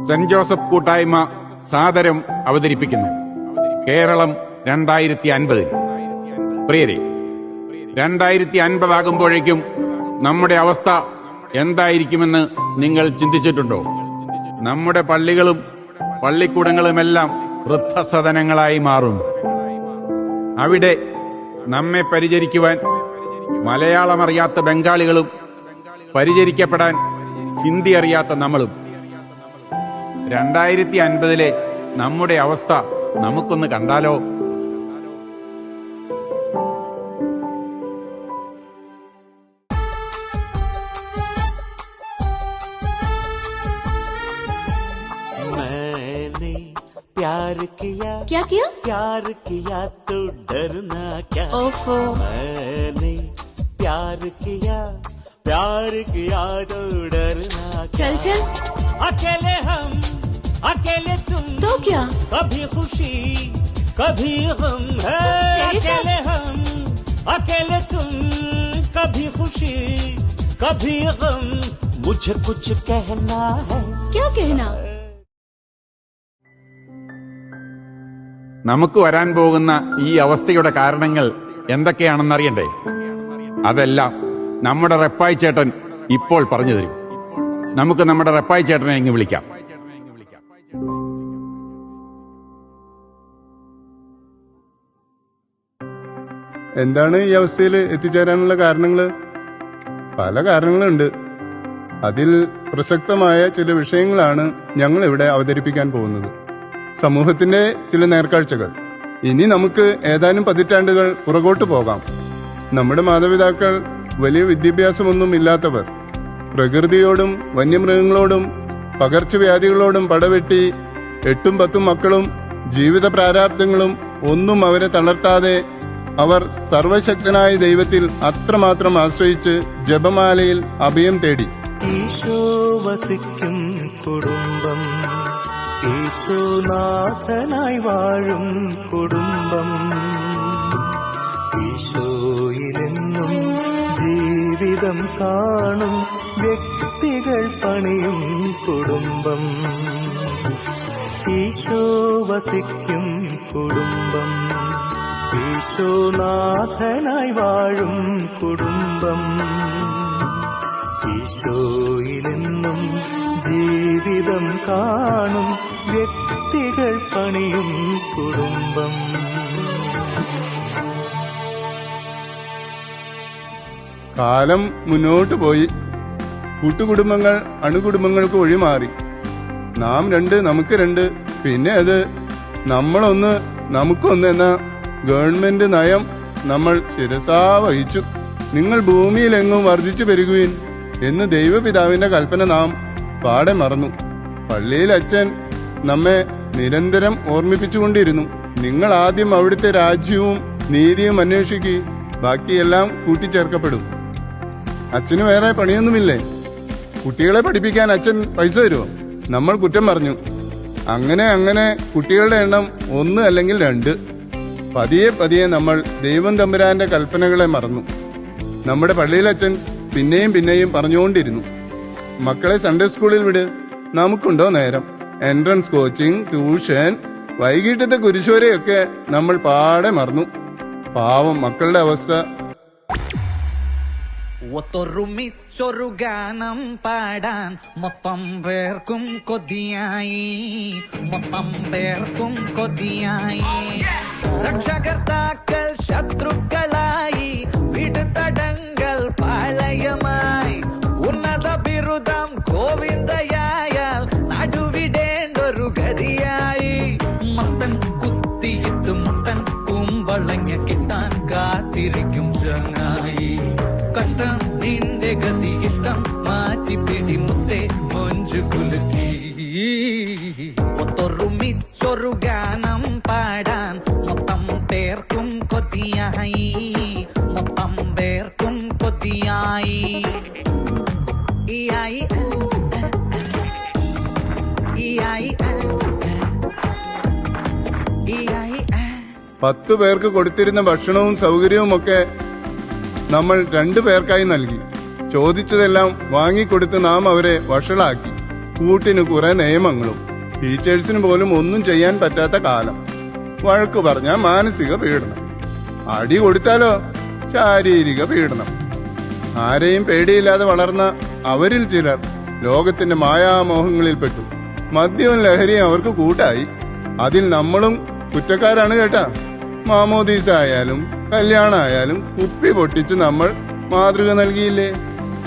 Saint Joseph കൂട്ടായ്മ സാദരം അവതരിപ്പിക്കുന്നു കേരളം 2050. പ്രിയരെ, 2050 ആകുമ്പോഴേക്കും നമ്മുടെ അവസ്ഥ എന്തായിരിക്കുമെന്ന് നിങ്ങൾ ചിന്തിച്ചിട്ടുണ്ടോ? നമ്മുടെ പള്ളികളും പള്ളിക്കൂടങ്ങളുമെല്ലാം വൃദ്ധസദനങ്ങളായി മാറും. അവിടെ നമ്മെ പരിചരിക്കുവാൻ മലയാളമറിയാത്ത ബംഗാളികളും പരിചരിക്കപ്പെടാൻ ഹിന്ദി അറിയാത്ത നമ്മളും. 2050 നമ്മുടെ അവസ്ഥ നമുക്കൊന്ന് കണ്ടാലോ? प्यार किया क्या किया? प्यार किया तो डरना क्या? ओफो। मैंने प्यार किया तो डरना क्या? चल चल। अकेले हम अकेले तुम तो क्या? कभी खुशी कभी गम है। अकेले हम अकेले तुम कभी खुशी कभी गम। मुझे कुछ कहना है। क्या कहना? നമുക്ക് വരാൻ പോകുന്ന ഈ അവസ്ഥയുടെ കാരണങ്ങൾ എന്തൊക്കെയാണെന്നറിയണ്ടേ? അതെല്ലാം നമ്മുടെ റെപ്പായി ചേട്ടൻ ഇപ്പോൾ പറഞ്ഞു തരും. നമുക്ക് നമ്മുടെ റെപ്പായി ചേട്ടനെ ഇങ്ങ് വിളിക്കാം. എന്താണ് ഈ അവസ്ഥയിൽ എത്തിച്ചേരാനുള്ള കാരണങ്ങള്? പല കാരണങ്ങളുണ്ട്. അതിൽ പ്രസക്തമായ ചില വിഷയങ്ങളാണ് ഞങ്ങൾ ഇവിടെ അവതരിപ്പിക്കാൻ പോകുന്നത്. സമൂഹത്തിന്റെ ചില നേർക്കാഴ്ചകൾ. ഇനി നമുക്ക് ഏതാനും പതിറ്റാണ്ടുകൾ പുറകോട്ട് പോകാം. നമ്മുടെ മാതാപിതാക്കൾ വലിയ വിദ്യാഭ്യാസമൊന്നും ഇല്ലാത്തവർ. പ്രകൃതിയോടും വന്യമൃഗങ്ങളോടും പകർച്ചവ്യാധികളോടും പടവെട്ടി 8ഉം 10ഉം മക്കളും ജീവിത പ്രാരാബ്ദങ്ങളും ഒന്നും അവരെ തളർത്താതെ അവർ സർവശക്തനായ ദൈവത്തിൽ അത്രമാത്രം ആശ്രയിച്ച് ജപമാലയിൽ അഭയം തേടി. ഈശോ വസിക്കും കുടുംബം, ഈശോനാഥനായി വാഴും കുടുംബം, ഈശോയിലെന്നും ജീവിതം കാണും വ്യക്തികൾ പണിയും കുടുംബം. ഈശോ വസിക്കും കുടുംബം, ഈശോനാഥനായി വാഴും കുടുംബം, ഈശോയിലെന്നും ജീവിതം കാണും വ്യക്തികൾ പണിയും കുടുംബം. കാലം മുന്നോട്ട് പോയി. കൂട്ടുകുടുംബങ്ങൾ അണുകുടുംബങ്ങൾക്ക് ഒഴിമാറി. നാം 2 നമുക്ക് 2, പിന്നെ അത് നമ്മളൊന്ന് നമുക്കൊന്ന് എന്ന ഗവൺമെന്റ് നയം നമ്മൾ ശിരസാ വഹിച്ചു. നിങ്ങൾ ഭൂമിയിലെങ്ങും വർദ്ധിച്ചു പെരുകുവിൻ എന്ന് ദൈവപിതാവിന്റെ കൽപ്പന നാം പാടെ മറന്നു. പള്ളിയിൽ അച്ഛൻ നമ്മെ നിരന്തരം ഓർമ്മിപ്പിച്ചുകൊണ്ടിരുന്നു. നിങ്ങൾ ആദ്യം അവിടുത്തെ രാജ്യവും നീതിയും അന്വേഷിക്കുക, ബാക്കിയെല്ലാം കൂട്ടിച്ചേർക്കപ്പെടും. അച്ഛന് വേറെ പണിയൊന്നുമില്ലേ? കുട്ടികളെ പഠിപ്പിക്കാൻ അച്ഛൻ പൈസ തരുമോ? നമ്മൾ കുറ്റം പറഞ്ഞു. അങ്ങനെ കുട്ടികളുടെ എണ്ണം 1 അല്ലെങ്കിൽ 2. പതിയെ നമ്മൾ ദൈവം തമ്പുരാന്റെ കൽപ്പനകളെ മറന്നു. നമ്മുടെ പള്ളിയിലച്ഛൻ പിന്നെയും പറഞ്ഞുകൊണ്ടിരുന്നു, മക്കളെ സൺഡേ സ്കൂളിൽ വിട്, നമുക്കുണ്ടോ നേരം? എൻട്രൻസ് കോച്ചിങ്, ട്യൂഷൻ, വൈകിട്ടത്തെ കുരിശോരയൊക്കെ നമ്മൾ പാടെ മറന്നു. പാവം മക്കളുടെ അവസ്ഥ. ഒത്തൊരുമിച്ചൊരു ഗാനം പാടാൻ മൊത്തം പേർക്കും കൊതിയായി, മൊത്തം പേർക്കും കൊതിയായി. രക്ഷകർത്താക്കൾ ശത്രുക്കളായി, വിടുതടങ്കൽ പാളയമായി. ഉന്നത ബിരുദം ഗോവിന്ദയായാൽ നടുവിടേണ്ടൊരു ഗതിയായി. മത്തൻ കുത്തിയിട്ട് മുട്ടൻ കുമ്പളങ്ങ കിട്ടാൻ കാത്തിരിക്കും ചങ്ങായി. കഷ്ടം നിന്റെ ഗതി ഇഷ്ടം മാറ്റി പിടി മുത്തേ മൊഞ്ചു കുലുക്കി. ഒത്തൊരുമിച്ചൊരു ഗാനം പാടാൻ മൊത്തം പേർക്കും കൊതിയായി, മൊത്തം പേർക്കും കൊതിയായി. 10 പേർക്ക് കൊടുത്തിരുന്ന ഭക്ഷണവും സൗകര്യവുമൊക്കെ നമ്മൾ 2 പേർക്കായി നൽകി. ചോദിച്ചതെല്ലാം വാങ്ങിക്കൊടുത്ത് നാം അവരെ വഷളാക്കി. കൂട്ടിന് കുറെ നിയമങ്ങളും ടീച്ചേഴ്സിന് പോലും ഒന്നും ചെയ്യാൻ പറ്റാത്ത കാലം. വഴക്ക് പറഞ്ഞ മാനസിക പീഡനം, അടി കൊടുത്താലോ ശാരീരിക പീഡനം. ആരെയും പേടിയില്ലാതെ വളർന്ന അവരിൽ ചിലർ ലോകത്തിന്റെ മായാമോഹങ്ങളിൽപ്പെട്ടു. മദ്യവും ലഹരിയും അവർക്ക് കൂട്ടായി. അതിൽ നമ്മളും കുറ്റക്കാരാണ് കേട്ടാ. മാമോദീസ ആയാലും കല്യാണമായാലും കുപ്പി പൊട്ടിച്ച് നമ്മൾ മാതൃക നൽകിയില്ലേ?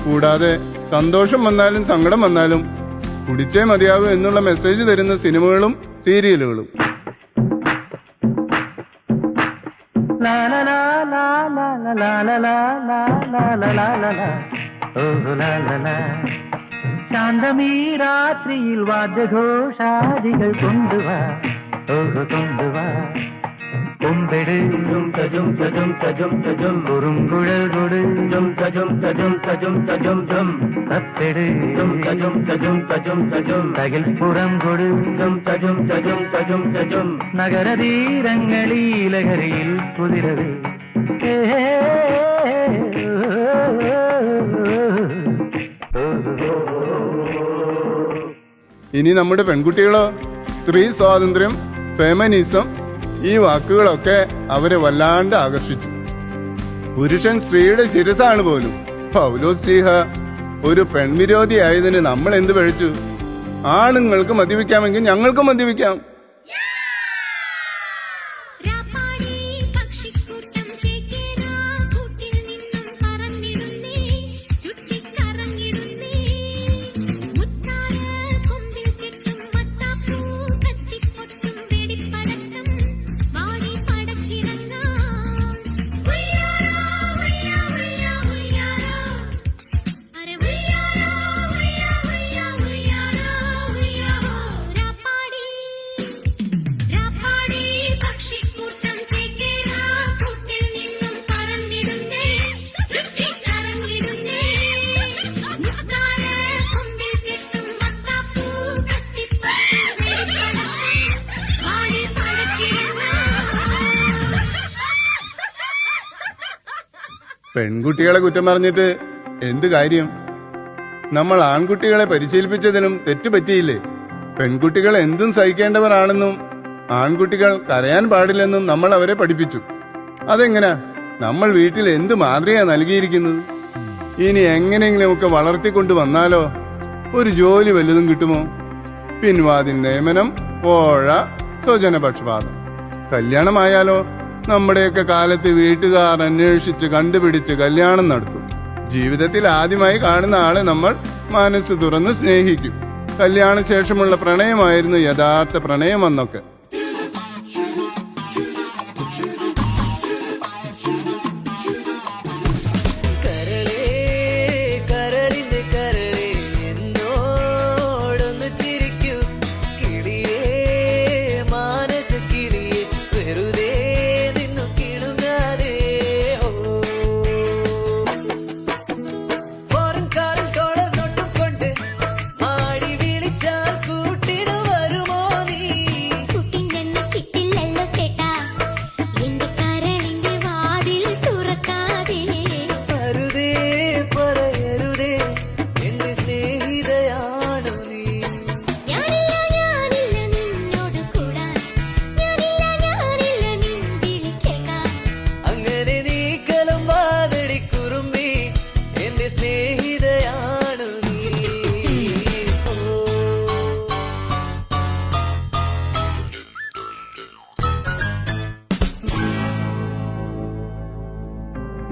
കൂടാതെ സന്തോഷം വന്നാലും സങ്കടം വന്നാലും കുടിച്ചേ മതിയാകും എന്നുള്ള മെസ്സേജ് തരുന്ന സിനിമകളും സീരിയലുകളും. ശാന്തമീ രാത്രിയിൽ വാദ്യഘോഷാദികൾ കൊണ്ടുവാ, കൊണ്ടുവാ. കൊമ്പെട് കുറുങ്കുഴൽ കൊട്, തത്തെട് തകിൽപ്പുറം കൊട്. നഗരതീരങ്ങളീ ലഹരിയിൽ കുതിരവേ. ഇനി നമ്മുടെ പെൺകുട്ടികളോ? സ്ത്രീ സ്വാതന്ത്ര്യം, ഫെമിനിസം, ഈ വാക്കുകളൊക്കെ അവരെ വല്ലാണ്ട് ആകർഷിച്ചു. പുരുഷൻ സ്ത്രീയുടെ ശിരസാണ് പോലും. പൗലോസ് ശ്ലീഹ ഒരു പെൺവിരോധിയായതിന് നമ്മൾ എന്ത് പഴിച്ചു? ആണുങ്ങൾക്ക് മദ്യപിക്കാമെങ്കിൽ ഞങ്ങൾക്കും മദ്യപിക്കാം. പെൺകുട്ടികളെ കുറ്റം പറഞ്ഞിട്ട് എന്ത് കാര്യം? നമ്മൾ ആൺകുട്ടികളെ പരിശീലിപ്പിച്ചതിനും തെറ്റ് പറ്റിയില്ലേ? പെൺകുട്ടികൾ എന്തും സഹിക്കേണ്ടവരാണെന്നും ആൺകുട്ടികൾ കരയാൻ പാടില്ലെന്നും നമ്മൾ അവരെ പഠിപ്പിച്ചു. അതെങ്ങനാ? നമ്മൾ വീട്ടിൽ എന്ത് മാതൃകയാ നൽകിയിരിക്കുന്നത്? ഇനി എങ്ങനെയെങ്കിലുമൊക്കെ വളർത്തിക്കൊണ്ട് വന്നാലോ ഒരു ജോലി വല്ലതും കിട്ടുമോ? പിൻവാതിൽ നിയമനം, കോഴ, സ്വജനപക്ഷപാതം. കല്യാണമായാലോ നമ്മുടെയൊക്കെ കാലത്ത് വീട്ടുകാർ അന്വേഷിച്ച് കണ്ടുപിടിച്ച് കല്യാണം നടത്തും. ജീവിതത്തിൽ ആദ്യമായി കാണുന്ന ആളെ നമ്മൾ മനസ്സ് തുറന്ന് സ്നേഹിക്കും. കല്യാണ ശേഷമുള്ള പ്രണയമായിരുന്നു യഥാർത്ഥ പ്രണയം എന്നൊക്കെ.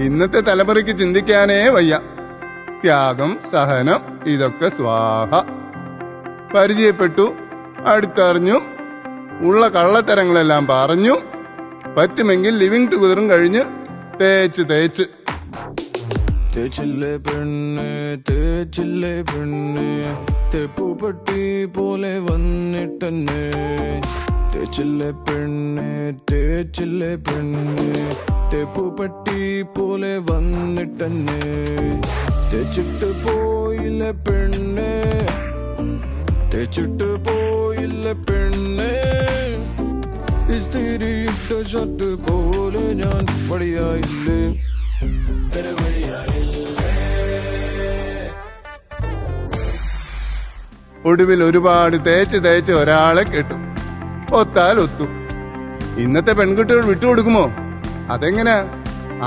ഇന്നത്തെ തലമുറയ്ക്ക് ചിന്തിക്കാനേ വയ്യ. ത്യാഗം, സഹനം, ഇതൊക്കെ സ്വാഹ. പരിചയപ്പെട്ടു, അടുത്തറിഞ്ഞു, ഉള്ള കള്ളത്തരങ്ങളെല്ലാം പറഞ്ഞു, പറ്റുമെങ്കിൽ ലിവിങ് ടുഗദറും കഴിഞ്ഞ് തേച്ച് തേച്ചില്ലേ പെണ്ണെ, തേച്ചില്ലേ പെണ്ണെ, തെപ്പുപെട്ടി പോലെ വന്നിട്ടെന്നെ. തേച്ചില്ലേ പെണ്ണെ, തേച്ചില്ലേ പെണ്ണെ, തെപ്പുപെട്ടി പോലെ വന്നിട്ടെന്നെ. തേച്ചിട്ട് പോയില്ലേ പെണ്ണെ, തേച്ചിട്ട് പോയില്ലേ പെണ്ണെ. ഇസ്തിരിയിട്ട ഷർട്ട് പോലെ ഞാൻ വഴിയായില്ലേ. ഒടുവിൽ ഒരുപാട് തേച്ച് ഒരാളെ കേട്ടു. ഒത്താൽ ഒത്തു. ഇന്നത്തെ പെൺകുട്ടികൾ വിട്ടുകൊടുക്കുമോ? അതെങ്ങനാ?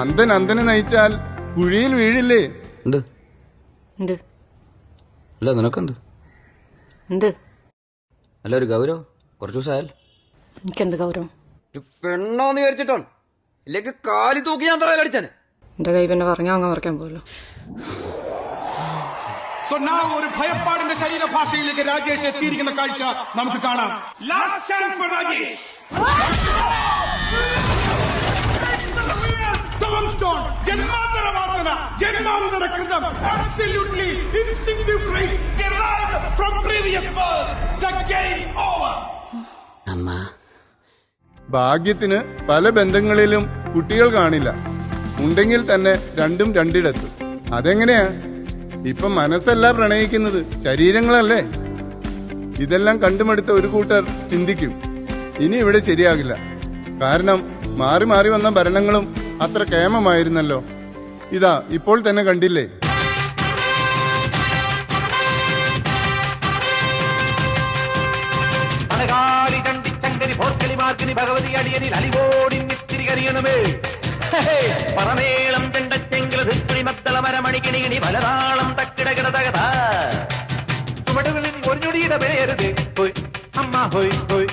അന്തനെ നയിച്ചാൽ കുഴിയിൽ വീഴില്ലേ? എന്ത് എന്ത് അല്ല നിനക്കെന്ത് എന്ത് അല്ല ഒരു ഗൗരവം കുറച്ചു ദിവസമായാൽ എനിക്കെന്ത് ഗൗരവം? ഒരു പെണ്ണോന്ന് വിചാരിച്ചിട്ടാണ്, ഇല്ലെങ്കിൽ കാലി തൂക്കി ഞാൻ തറയിൽ അടിച്ചാന്. എന്റെ കൈ പിന്നെ പറഞ്ഞാൽ അങ്ങ് മറക്കാൻ പോലോ. ഒരു ഭയപ്പാടിന്റെ ശരീരഭാഷയിലേക്ക് രാജേഷ് എത്തിയിരിക്കുന്ന കാഴ്ച നമുക്ക് കാണാം. Last chance for Rajesh. ജന്മാന്തര വാസന, ജന്മാന്തര കൃതം, absolutely instinctive trait derived from previous births. The game over. ഭാഗ്യത്തിന് പല ബന്ധങ്ങളിലും കുട്ടികൾ കാണില്ല. ഉണ്ടെങ്കിൽ തന്നെ രണ്ടും രണ്ടിടത്ത്. അതെങ്ങനെയാ? ഇപ്പൊ മനസ്സല്ല പ്രണയിക്കുന്നത്, ശരീരങ്ങളല്ലേ. ഇതെല്ലാം കണ്ടുമടുത്ത ഒരു കൂട്ടർ ചിന്തിക്കും, ഇനി ഇവിടെ ശരിയാകില്ല. കാരണം മാറി മാറി വന്ന ഭരണങ്ങളും അത്ര കേമമായിരുന്നല്ലോ. ഇതാ ഇപ്പോൾ തന്നെ കണ്ടില്ലേ. ഭഗവതി അടിയനിൽ അലിവോടി നിത്തിരി കരിയണമേ. പറമേളം ചെണ്ടച്ചെങ്കിൽ മരമണിക്കിണികിണി പലതാളം തക്കിടകിട തകത ചുവടുകളിൽ ഒരു ഞൊടിയുടെ പേരരുത്. അമ്മ ഹോയ് ഹോയ്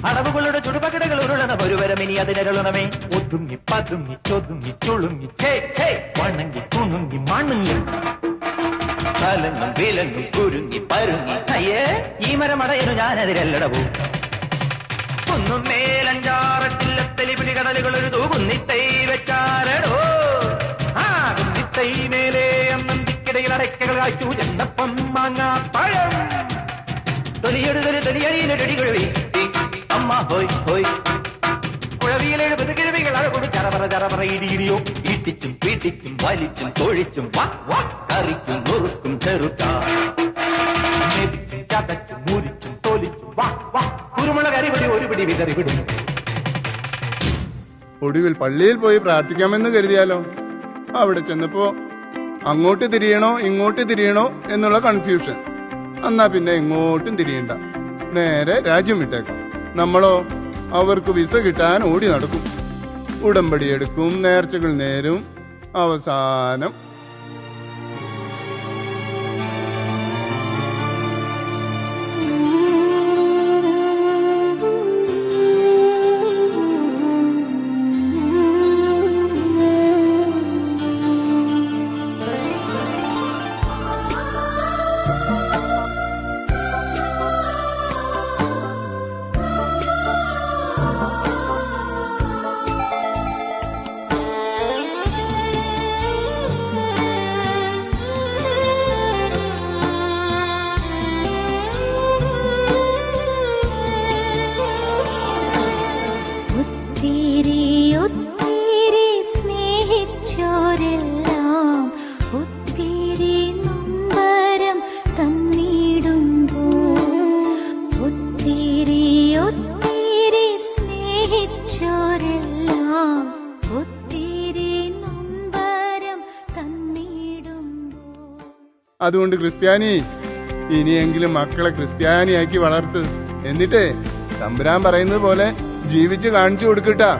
അടവുകളുടെ ചുടുപകിടകൾ ഉരുളണ ഒരുവരമിനി അതിനരുളണമേ. ഒതുങ്ങി പതുങ്ങി ചൊതുങ്ങി ചുളുങ്ങി ചേ വണങ്ങി തുണുങ്ങി മണുങ്ങി കലങ്ങും വിലങ്ങും കുരുങ്ങി പരുങ്ങി. അയ്യേ ഈ മരമടയനു ഞാനതിരല്ലടവും. ഒന്നും മേലഞ്ചാറട്ടില്ലത്തലി പിടി കടലുകൾ ഒരു കുന്നിത്തൈ വെച്ചാരടോ. ആ കുന്നിത്തൈ മേലെ അന്നന്തിക്കിടയിൽ അടയ്ക്കകൾ കാച്ചു ചെന്നപ്പം മാങ്ങാ പഴം തൊലിയടിയിലൊടി കുഴവി. അമ്മ ഹോയ് ഹോയ് കുഴവിയിലെഴുപത് കിഴവികൾ അഴകൊടു ചറപറ ഇടിയിടിയോ. ഈട്ടിച്ചും പീട്ടിച്ചും വലിച്ചും തൊഴിച്ചും കറിക്കും നുറുക്കും ചെറുക്ക ചതച്ചും മുരിച്ചും തോലിച്ചും കുരുമുളക് അരിപടി ഒരു പിടി വിതറിവിടും. ഒടുവിൽ പള്ളിയിൽ പോയി പ്രാർത്ഥിക്കാമെന്ന് കരുതിയാലോ. അവിടെ ചെന്നപ്പോ അങ്ങോട്ട് തിരിയണോ ഇങ്ങോട്ട് തിരിയണോ എന്നുള്ള കൺഫ്യൂഷൻ. എന്നാ പിന്നെ എങ്ങോട്ടും തിരിയണ്ട, നേരെ രാജ്യം വിട്ടേക്കാം. നമ്മളോ അവർക്ക് വിസ കിട്ടാൻ ഓടി നടക്കും, ഉടമ്പടി എടുക്കും, നേർച്ചകൾ നേരും. അവസാനം അതുകൊണ്ട് ക്രിസ്ത്യാനി, ഇനിയെങ്കിലും മക്കളെ ക്രിസ്ത്യാനിയാക്കി വളർത്ത്. എന്നിട്ടേ തമ്പുരാൻ പറയുന്നത് പോലെ ജീവിച്ച് കാണിച്ചു കൊടുക്കട്ടാ.